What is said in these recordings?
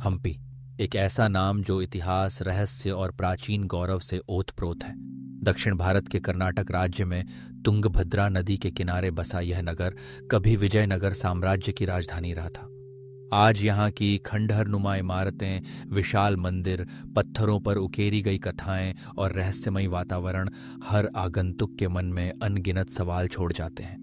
हम्पी एक ऐसा नाम जो इतिहास, रहस्य और प्राचीन गौरव से ओतप्रोत है। दक्षिण भारत के कर्नाटक राज्य में तुंगभद्रा नदी के किनारे बसा यह नगर कभी विजयनगर साम्राज्य की राजधानी रहा था। आज यहाँ की खंडहरनुमा इमारतें, विशाल मंदिर, पत्थरों पर उकेरी गई कथाएं और रहस्यमयी वातावरण हर आगंतुक के मन में अनगिनत सवाल छोड़ जाते हैं।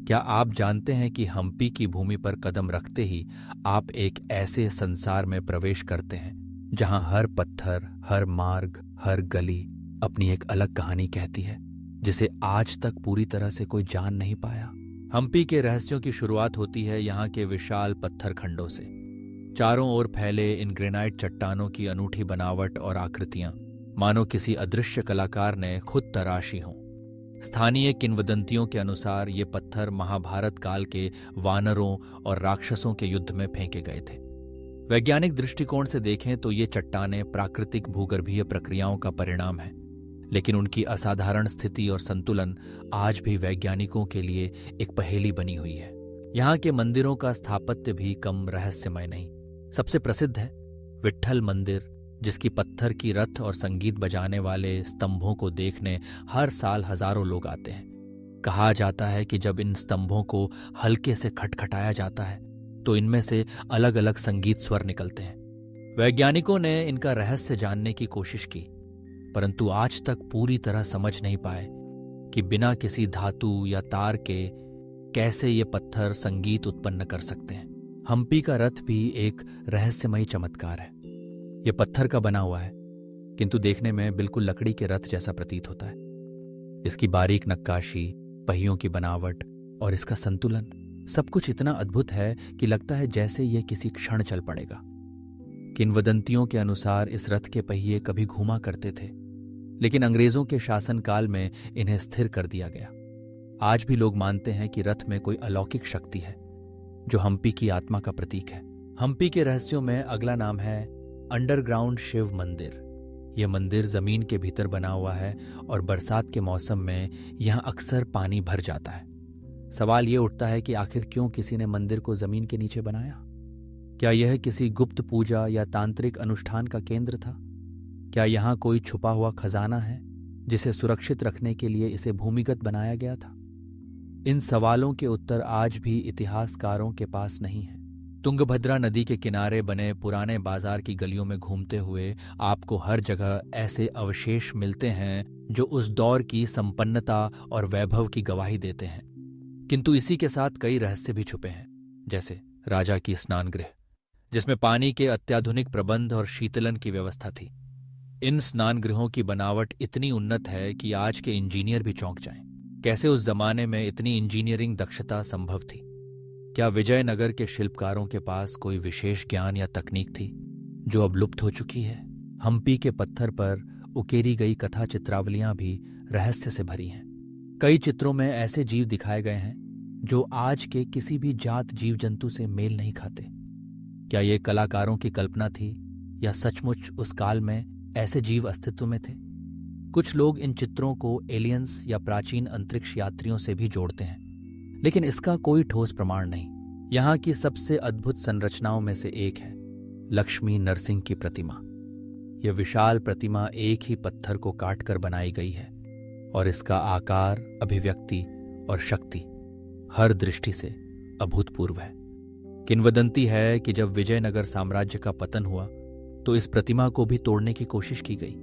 क्या आप जानते हैं कि हम्पी की भूमि पर कदम रखते ही आप एक ऐसे संसार में प्रवेश करते हैं जहां हर पत्थर, हर मार्ग, हर गली अपनी एक अलग कहानी कहती है, जिसे आज तक पूरी तरह से कोई जान नहीं पाया। हम्पी के रहस्यों की शुरुआत होती है यहाँ के विशाल पत्थर खंडों से। चारों ओर फैले इन ग्रेनाइट चट्टानों की अनूठी बनावट और आकृतियां मानो किसी अदृश्य कलाकार ने खुद तराशी हों। स्थानीय किंवदंतियों के अनुसार ये पत्थर महाभारत काल के वानरों और राक्षसों के युद्ध में फेंके गए थे। वैज्ञानिक दृष्टिकोण से देखें तो ये चट्टानें प्राकृतिक भूगर्भीय प्रक्रियाओं का परिणाम है, लेकिन उनकी असाधारण स्थिति और संतुलन आज भी वैज्ञानिकों के लिए एक पहेली बनी हुई है। यहाँ के मंदिरों का स्थापत्य भी कम रहस्यमय नहीं। सबसे प्रसिद्ध है विट्ठल मंदिर, जिसकी पत्थर की रथ और संगीत बजाने वाले स्तंभों को देखने हर साल हजारों लोग आते हैं। कहा जाता है कि जब इन स्तंभों को हल्के से खटखटाया जाता है तो इनमें से अलग अलग संगीत स्वर निकलते हैं। वैज्ञानिकों ने इनका रहस्य जानने की कोशिश की, परंतु आज तक पूरी तरह समझ नहीं पाए कि बिना किसी धातु या तार के कैसे ये पत्थर संगीत उत्पन्न कर सकते हैं। हम्पी का रथ भी एक रहस्यमयी चमत्कार है। यह पत्थर का बना हुआ है, किंतु देखने में बिल्कुल लकड़ी के रथ जैसा प्रतीत होता है। इसकी बारीक नक्काशी, पहियों की बनावट और इसका संतुलन, सब कुछ इतना अद्भुत है कि लगता है जैसे यह किसी क्षण चल पड़ेगा। किंवदंतियों के अनुसार इस रथ के पहिए कभी घूमा करते थे, लेकिन अंग्रेजों के शासनकाल में इन्हें स्थिर कर दिया गया। आज भी लोग मानते हैं कि रथ में कोई अलौकिक शक्ति है जो हम्पी की आत्मा का प्रतीक है। हम्पी के रहस्यों में अगला नाम है अंडरग्राउंड शिव मंदिर। यह मंदिर जमीन के भीतर बना हुआ है और बरसात के मौसम में यहां अक्सर पानी भर जाता है। सवाल यह उठता है कि आखिर क्यों किसी ने मंदिर को जमीन के नीचे बनाया? क्या यह किसी गुप्त पूजा या तांत्रिक अनुष्ठान का केंद्र था? क्या यहां कोई छुपा हुआ खजाना है जिसे सुरक्षित रखने के लिए इसे भूमिगत बनाया गया था? इन सवालों के उत्तर आज भी इतिहासकारों के पास नहीं है। तुंगभद्रा नदी के किनारे बने पुराने बाजार की गलियों में घूमते हुए आपको हर जगह ऐसे अवशेष मिलते हैं जो उस दौर की संपन्नता और वैभव की गवाही देते हैं, किंतु इसी के साथ कई रहस्य भी छुपे हैं, जैसे राजा की स्नान गृह, जिसमें पानी के अत्याधुनिक प्रबंध और शीतलन की व्यवस्था थी। इन स्नान गृहों की बनावट इतनी उन्नत है कि आज के इंजीनियर भी चौंक जाएं। कैसे उस जमाने में इतनी इंजीनियरिंग दक्षता संभव थी? क्या विजयनगर के शिल्पकारों के पास कोई विशेष ज्ञान या तकनीक थी जो अब लुप्त हो चुकी है? हम्पी के पत्थर पर उकेरी गई कथा चित्रावलियां भी रहस्य से भरी हैं। कई चित्रों में ऐसे जीव दिखाए गए हैं जो आज के किसी भी जात जीव जंतु से मेल नहीं खाते। क्या ये कलाकारों की कल्पना थी या सचमुच उस काल में ऐसे जीव अस्तित्व में थे? कुछ लोग इन चित्रों को एलियंस या प्राचीन अंतरिक्ष यात्रियों से भी जोड़ते हैं, लेकिन इसका कोई ठोस प्रमाण नहीं। यहाँ की सबसे अद्भुत संरचनाओं में से एक है लक्ष्मी नरसिंह की प्रतिमा। यह विशाल प्रतिमा एक ही पत्थर को काटकर बनाई गई है और इसका आकार, अभिव्यक्ति और शक्ति हर दृष्टि से अभूतपूर्व है। किंवदंती है कि जब विजयनगर साम्राज्य का पतन हुआ तो इस प्रतिमा को भी तोड़ने की कोशिश की गई,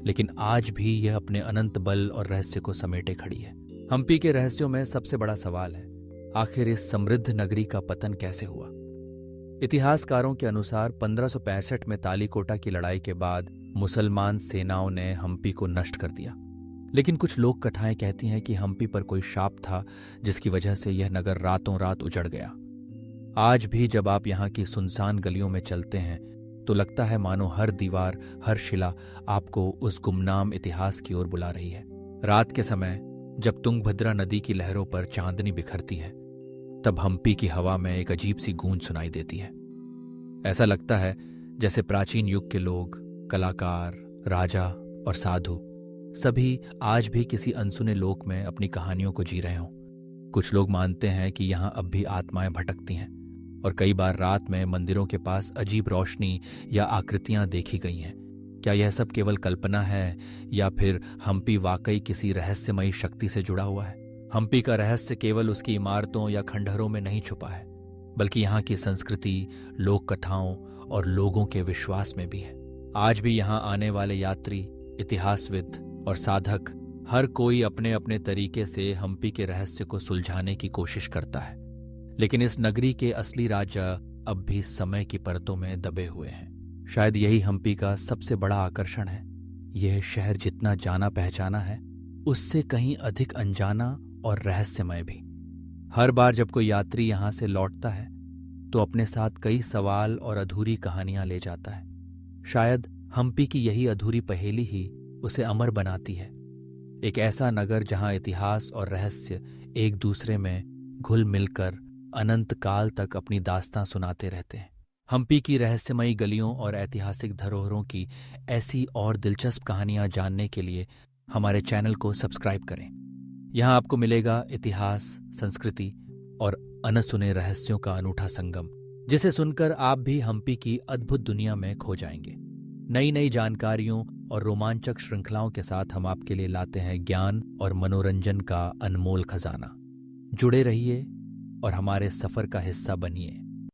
लेकिन आज भी यह अपने अनंत बल और रहस्य को समेटे खड़ी है। हम्पी के रहस्यों में सबसे बड़ा सवाल है, आखिर इस समृद्ध नगरी का पतन कैसे हुआ? इतिहासकारों के अनुसार 1565 में तालीकोटा की लड़ाई के बाद मुसलमान सेनाओं ने हम्पी को नष्ट कर दिया, लेकिन कुछ लोक कथाएं कहती हैं कि हम्पी पर कोई शाप था जिसकी वजह से यह नगर रातों रात उजड़ गया। आज भी जब आप यहाँ की सुनसान गलियों में चलते हैं तो लगता है मानो हर दीवार, हर शिला आपको उस गुमनाम इतिहास की ओर बुला रही है। रात के समय जब तुंगभद्रा नदी की लहरों पर चांदनी बिखरती है, तब हम्पी की हवा में एक अजीब सी गूंज सुनाई देती है। ऐसा लगता है जैसे प्राचीन युग के लोग, कलाकार, राजा और साधु सभी आज भी किसी अनसुने लोक में अपनी कहानियों को जी रहे हों। कुछ लोग मानते हैं कि यहाँ अब भी आत्माएं भटकती हैं, और कई बार रात में मंदिरों के पास अजीब रोशनी या आकृतियां देखी गई हैं। क्या यह सब केवल कल्पना है या फिर हम्पी वाकई किसी रहस्यमयी शक्ति से जुड़ा हुआ है? हम्पी का रहस्य केवल उसकी इमारतों या खंडहरों में नहीं छुपा है, बल्कि यहाँ की संस्कृति, लोक कथाओं और लोगों के विश्वास में भी है। आज भी यहाँ आने वाले यात्री, इतिहासविद और साधक हर कोई अपने अपने तरीके से हम्पी के रहस्य को सुलझाने की कोशिश करता है। लेकिन इस नगरी के असली राजा अब भी समय की परतों में दबे हुए हैं। शायद यही हम्पी का सबसे बड़ा आकर्षण है। यह शहर जितना जाना पहचाना है, उससे कहीं अधिक अनजाना और रहस्यमय भी। हर बार जब कोई यात्री यहाँ से लौटता है तो अपने साथ कई सवाल और अधूरी कहानियां ले जाता है। शायद हम्पी की यही अधूरी पहेली ही उसे अमर बनाती है। एक ऐसा नगर जहां इतिहास और रहस्य एक दूसरे में घुल मिलकर अनंत काल तक अपनी दास्तां सुनाते रहते हैं। हम्पी की रहस्यमयी गलियों और ऐतिहासिक धरोहरों की ऐसी और दिलचस्प कहानियां जानने के लिए हमारे चैनल को सब्सक्राइब करें। यहाँ आपको मिलेगा इतिहास, संस्कृति और अनसुने रहस्यों का अनूठा संगम, जिसे सुनकर आप भी हम्पी की अद्भुत दुनिया में खो जाएंगे। नई नई जानकारियों और रोमांचक श्रृंखलाओं के साथ हम आपके लिए लाते हैं ज्ञान और मनोरंजन का अनमोल खजाना। जुड़े रहिए और हमारे सफर का हिस्सा बनिए।